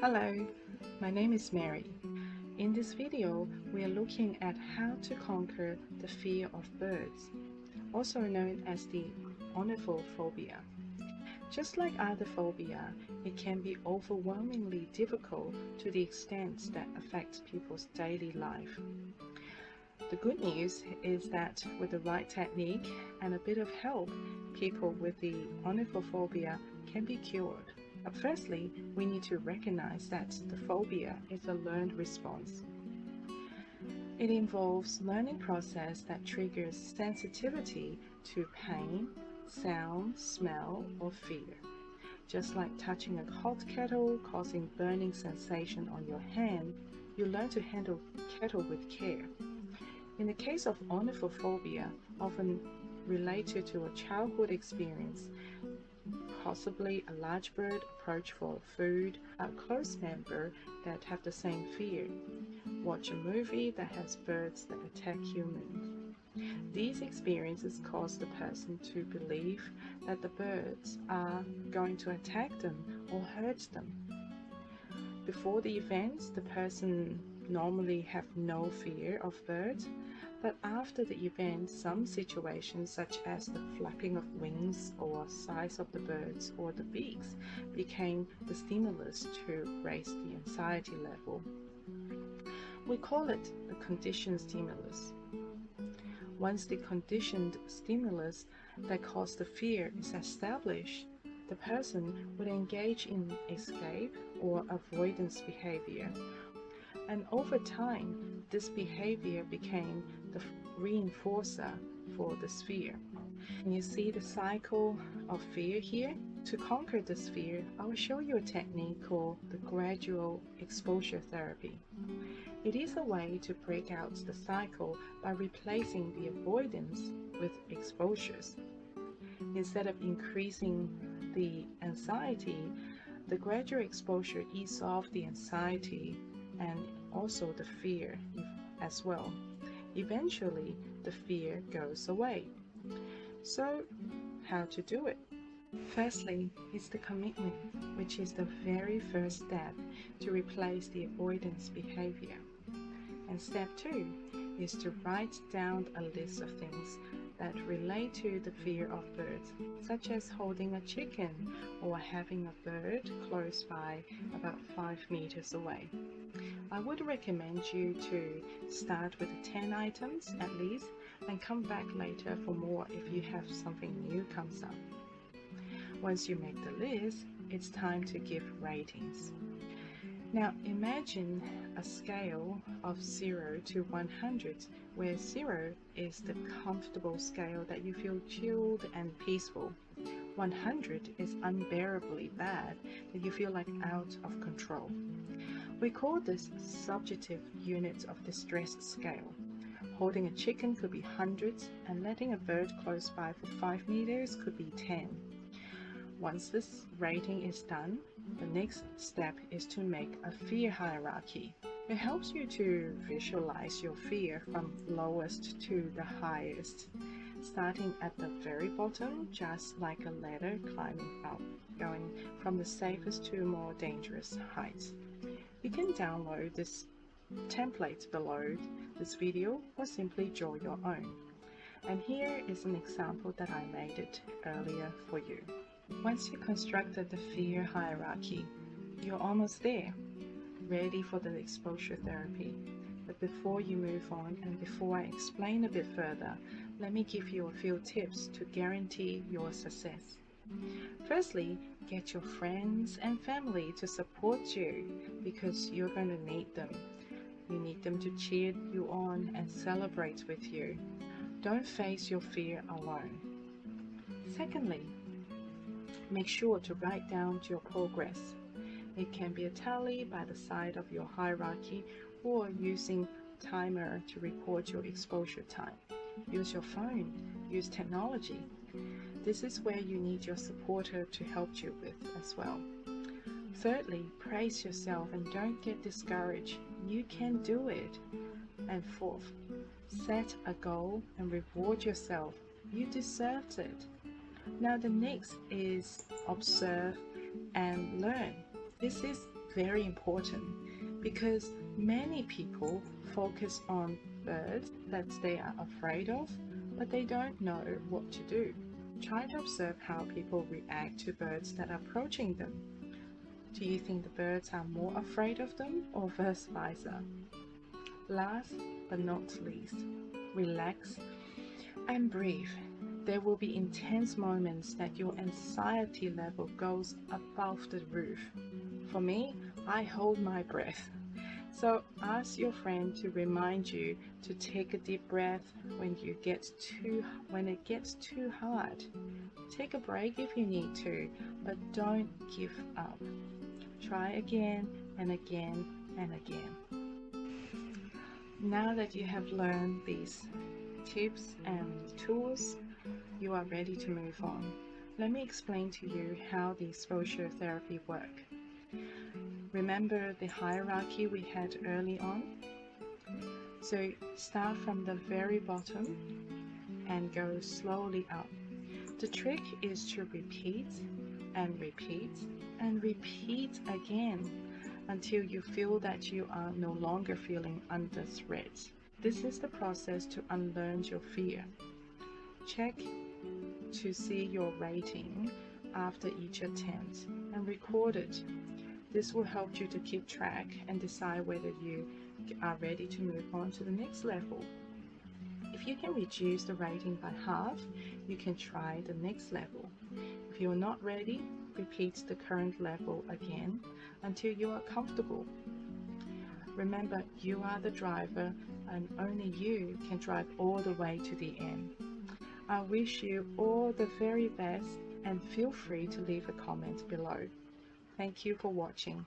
Hello, my name is Mary. In this video, we are looking at how to conquer the fear of birds, also known as the ornithophobia. Just like other phobia, it can be overwhelmingly difficult to the extent that affects people's daily life. The good news is that with the right technique and a bit of help, people with the ornithophobia can be cured. But firstly, we need to recognize that the phobia is a learned response. It involves learning process that triggers sensitivity to pain, sound, smell, or fear. Just like touching a hot kettle causing burning sensation on your hand, you learn to handle kettle with care. In the case of ornithophobia, often related to a childhood experience, possibly a large bird approach for food, a close member that have the same fear. Watch a movie that has birds that attack humans. These experiences cause the person to believe that the birds are going to attack them or hurt them. Before the events, the person normally have no fear of birds, but after the event, some situations such as the flapping of wings or size of the birds or the beaks became the stimulus to raise the anxiety level. We call it the conditioned stimulus. Once the conditioned stimulus that caused the fear is established, the person would engage in escape or avoidance behavior. And over time, this behavior became the reinforcer for this fear. And you see the cycle of fear here? To conquer this fear, I will show you a technique called the gradual exposure therapy. It is a way to break out the cycle by replacing the avoidance with exposures. Instead of increasing the anxiety, the gradual exposure eases off the anxiety and also the fear as well. Eventually, the fear goes away. So, how to do it? Firstly, it's the commitment, which is the very first step to replace the avoidance behavior. And step 2 is to write down a list of things that relate to the fear of birds, such as holding a chicken or having a bird close by about 5 meters away. I would recommend you to start with 10 items at least and come back later for more if you have something new comes up. Once you make the list, it's time to give ratings. Now imagine a scale of 0 to 100, where 0 is the comfortable scale that you feel chilled and peaceful. 100 is unbearably bad, that you feel like out of control. We call this subjective units of distress scale. Holding a chicken could be hundreds, and letting a bird close by for 5 meters could be 10. Once this rating is done, the next step is to make a fear hierarchy. It helps you to visualize your fear from lowest to the highest, starting at the very bottom, just like a ladder climbing up, going from the safest to more dangerous heights. You can download this template below this video or simply draw your own. And here is an example that I made it earlier for you. Once you constructed the fear hierarchy, you're almost there, ready for the exposure therapy. But before you move on and before I explain a bit further, let me give you a few tips to guarantee your success. Firstly, get your friends and family to support you because you're going to need them. You need them to cheer you on and celebrate with you. Don't face your fear alone. Secondly, make sure to write down your progress. It can be a tally by the side of your hierarchy or using timer to record your exposure time. Use your phone, use technology. This is where you need your supporter to help you with as well. Thirdly, praise yourself and don't get discouraged. You can do it. And fourth, set a goal and reward yourself. You deserve it. Now the next is observe and learn. This is very important because many people focus on birds that they are afraid of, but they don't know what to do. Try to observe how people react to birds that are approaching them. Do you think the birds are more afraid of them or vice versa? Last but not least, relax and breathe. There will be intense moments that your anxiety level goes above the roof. For me, I hold my breath. So ask your friend to remind you to take a deep breath when it gets too hard. Take a break if you need to, but don't give up. Try again and again and again. Now that you have learned these tips and tools, you are ready to move on. Let me explain to you how the exposure therapy work. Remember the hierarchy we had early on? So start from the very bottom and go slowly up. The trick is to repeat and repeat and repeat again until you feel that you are no longer feeling under threat. This is the process to unlearn your fear. Check to see your rating after each attempt and record it. This will help you to keep track and decide whether you are ready to move on to the next level. If you can reduce the rating by half, you can try the next level. If you are not ready, repeat the current level again until you are comfortable. Remember, you are the driver and only you can drive all the way to the end. I wish you all the very best and feel free to leave a comment below. Thank you for watching.